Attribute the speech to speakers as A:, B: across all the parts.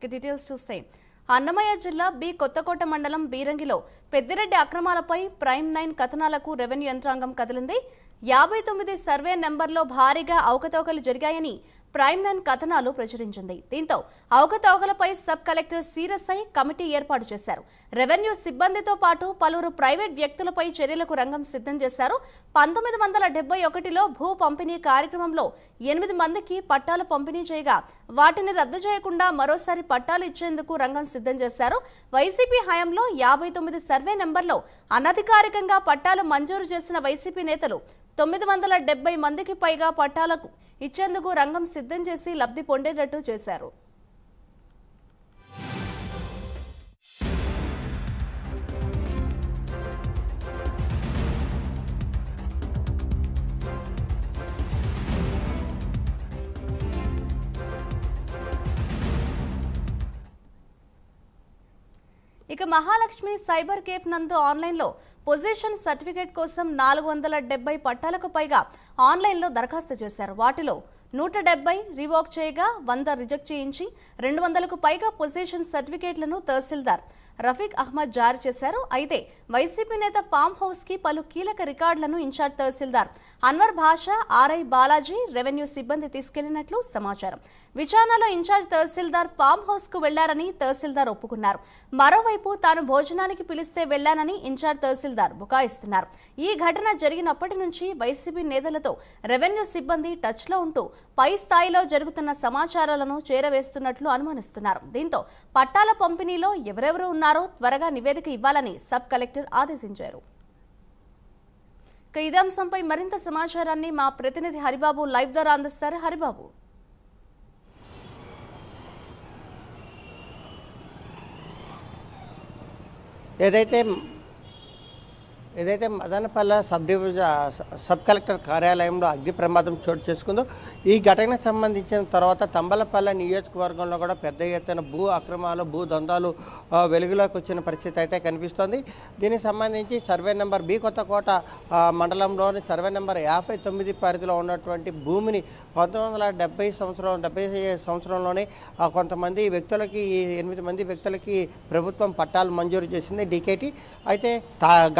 A: Details చూస్తే అన్నమయ్య జిల్లా B Kothakota మండలం బీరంగిలో పెద్దిరెడ్డి అక్రమాలపై ప్రైమ్ 9 కథనాలకు రెవెన్యూ యంత్రాంగం కదిలింది. 59 సర్వే నెంబర్లో భారీగా అవకతవకలు జరిగాయని ప్రైమ్ 9 కథనాలు ప్రచురించింది. దీంతో అవకతవకలపై సబ్ కలెక్టర్ సీరియస్ అయి కమిటీ ఏర్పాటు చేశారు. రెవెన్యూ సిబ్బందితో పాటు పలువురు ప్రైవేట్ వ్యక్తులపై చర్యలకు రంగం సిద్ధం చేశారు. 1971లో భూ పంపిణీ కార్యక్రమంలో 8 మందికి పట్టాలు పంపిణీ చేయగా వాటిని రద్దు చేయకుండా మరోసారి పట్టాలు ఇచ్చేందుకు రంగం సిద్ధం చేశారు. వైసీపీ హయాంలో 59 సర్వే నెంబర్లో అనధికారికంగా పట్టాలు మంజూరు చేసిన వైసీపీ నేతలు 970 మందికి పైగా పట్టాలకు ఇచ్చేందుకు రంగం సిద్ధం చేసి లబ్ధి పొందేటట్టు చేశారు. ఇక మహాలక్ష్మి సైబర్ కేఫ్ నందు ఆన్లైన్లో పొజిషన్ సర్టిఫికేట్ కోసం 470 పట్టాలకు పైగా ఆన్లైన్లో దరఖాస్తు చేశారు. వాటిలో 170 రివోక్ చేయగా 100 రిజెక్ట్ చేయించి 200కు పైగా పొజిషన్ సర్టిఫికేట్లను తహసీల్దార్ రఫీక్ అహ్మద్ జారీ చేశారు. అయితే వైసీపీ నేత ఫామ్ హౌస్ కి పలు కీలక రికార్డులను ఇన్ఛార్జ్ తహసీల్దార్ అన్వర్ భాషా, ఆర్ఐ బాలాజీ రెవెన్యూ సిబ్బంది తీసుకెళ్లినట్లు సమాచారం. విచారణలో ఇన్ఛార్జ్ తహసీల్దార్ ఫామ్ హౌస్ కు వెళ్లారని తహసీల్దార్ ఒప్పుకున్నారు. మరోవైపు తాను భోజనానికి పిలిస్తే వెళ్లానని ఇన్ఛార్జ్ తహసీల్దార్ బుకాయిస్తున్నారు. ఈ ఘటన జరిగినప్పటి నుంచి వైసీపీ నేతలతో రెవెన్యూ సిబ్బంది టచ్ లో ఉంటూ పై స్థాయిలో జరుగుతున్న సమాచారాలను చేరవేస్తున్నట్లు అనుమానిస్తున్నారు. దీంతో పట్టాల పంపిణీలో ఎవరెవరు ఉన్నారో త్వరగా నివేదిక ఇవ్వాలని సబ్ కలెక్టర్ ఆదేశించారు. ఇదే అంశంపై మరింత సమాచారాన్ని మా ప్రతినిధి హరిబాబు లైవ్ ద్వారా అందిస్తారు. హరిబాబు,
B: ఏదైతే మదనపల్లె సబ్ కలెక్టర్ కార్యాలయంలో అగ్ని ప్రమాదం చోటు చేసుకుందో ఈ ఘటనకు సంబంధించిన తర్వాత తంబలపల్లె నియోజకవర్గంలో కూడా పెద్ద ఎత్తున భూ అక్రమాలు, భూ దందాలు వెలుగులోకి వచ్చిన పరిస్థితి అయితే కనిపిస్తోంది. దీనికి సంబంధించి సర్వే నెంబర్ బి కొత్తకోట మండలంలోని సర్వే నెంబర్ 59 పరిధిలో ఉన్నటువంటి భూమిని 1970 సంవత్సరంలోనే కొంతమంది వ్యక్తులకి 8 మంది వ్యక్తులకి ప్రభుత్వం పట్టాలు మంజూరు చేసింది డీకేటీ. అయితే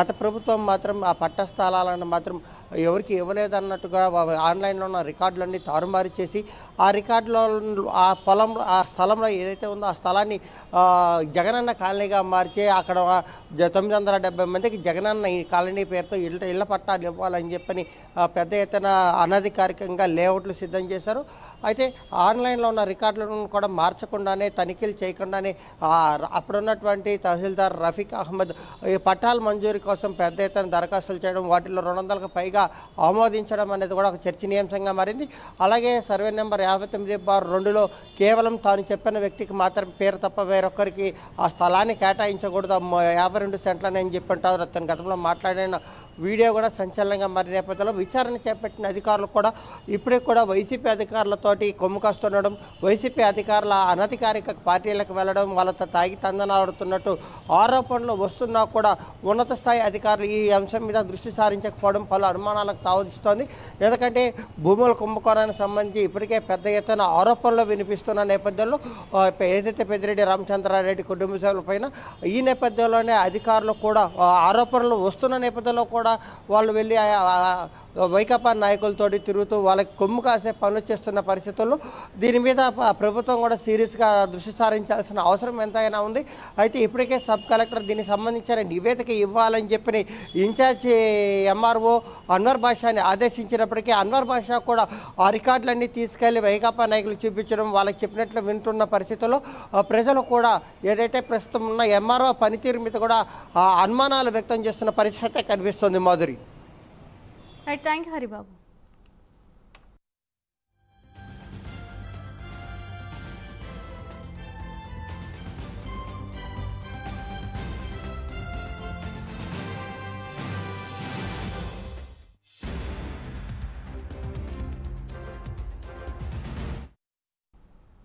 B: గత ప్రభుత్వం మాత్రం ఆ పట్ట స్థలాలను మాత్రం ఎవరికి ఇవ్వలేదన్నట్టుగా ఆన్లైన్లో ఉన్న రికార్డులన్నీ తారుమారు చేసి ఆ రికార్డులో ఆ స్థలంలో ఏదైతే ఉందో ఆ స్థలాన్ని జగనన్న కాలనీగా మార్చి అక్కడ 970 మందికి జగనన్న ఈ కాలనీ పేరుతో ఇళ్ల పట్టాలు ఇవ్వాలని చెప్పని పెద్ద ఎత్తున అనధికారికంగా లేఅవుట్లు సిద్ధం చేశారు. అయితే ఆన్లైన్లో ఉన్న రికార్డులను కూడా మార్చకుండానే, తనిఖీలు చేయకుండానే అప్పుడున్నటువంటి తహసీల్దార్ రఫీక్ అహ్మద్ ఈ పట్టాల మంజూరీ కోసం పెద్ద ఎత్తున దరఖాస్తులు చేయడం, వాటిలో 200కు పైగా ఆమోదించడం అనేది కూడా ఒక చర్చనీయాంశంగా మారింది. అలాగే సర్వే నెంబర్ 59/2లో కేవలం తాను చెప్పిన వ్యక్తికి మాత్రం పేరు తప్ప వేరొకరికి ఆ స్థలాన్ని కేటాయించకూడదు, 52 సెంట్లని అని చెప్పంటారు. అతను గతంలో మాట్లాడిన వీడియో కూడా సంచలనంగా మారిన నేపథ్యంలో విచారణ చేపట్టిన అధికారులు కూడా ఇప్పుడే కూడా వైసీపీ అధికారులతోటి కొమ్ము కాస్తుండడం, వైసీపీ అధికారుల అనధికారిక పార్టీలకు వెళ్ళడం, వాళ్ళతో తాగి తందనాడుతున్నట్టు ఆరోపణలు వస్తున్నా కూడా ఉన్నత స్థాయి అధికారులు ఈ అంశం మీద దృష్టి సారించకపోవడం పలు అనుమానాలకు తావిస్తోంది. ఎందుకంటే భూముల కుంభకోణానికి సంబంధించి ఇప్పటికే పెద్ద ఎత్తున ఆరోపణలు వినిపిస్తున్న నేపథ్యంలో ఏదైతే పెద్దిరెడ్డి రామచంద్రారెడ్డి కుటుంబ సభ్యులపైన ఈ నేపథ్యంలోనే అధికారులు కూడా ఆరోపణలు వస్తున్న నేపథ్యంలో కూడా వాళ్ళు వెళ్ళి వైకాపా నాయకులతోటి తిరుగుతూ వాళ్ళకి కొమ్ము కాసే పనులు చేస్తున్న పరిస్థితుల్లో దీని మీద ప్రభుత్వం కూడా సీరియస్గా దృష్టి సారించాల్సిన అవసరం ఎంతైనా ఉంది. అయితే ఇప్పటికే సబ్ కలెక్టర్ దీనికి సంబంధించిన నివేదిక ఇవ్వాలని చెప్పి ఇన్ఛార్జ్ ఎంఆర్ఓ అన్వర్ భాషాని ఆదేశించినప్పటికీ అన్వర్ భాషా కూడా ఆ రికార్డులన్నీ తీసుకెళ్లి వైకాపా నాయకులు చూపించడం, వాళ్ళకి చెప్పినట్లు వింటున్న పరిస్థితుల్లో ప్రజలు కూడా ఏదైతే ప్రస్తుతం ఉన్న ఎంఆర్ఓ పనితీరు మీద కూడా అనుమానాలు వ్యక్తం చేస్తున్న పరిస్థితి కనిపిస్తుంది. Madhuri,
A: right, thank you Haribabu.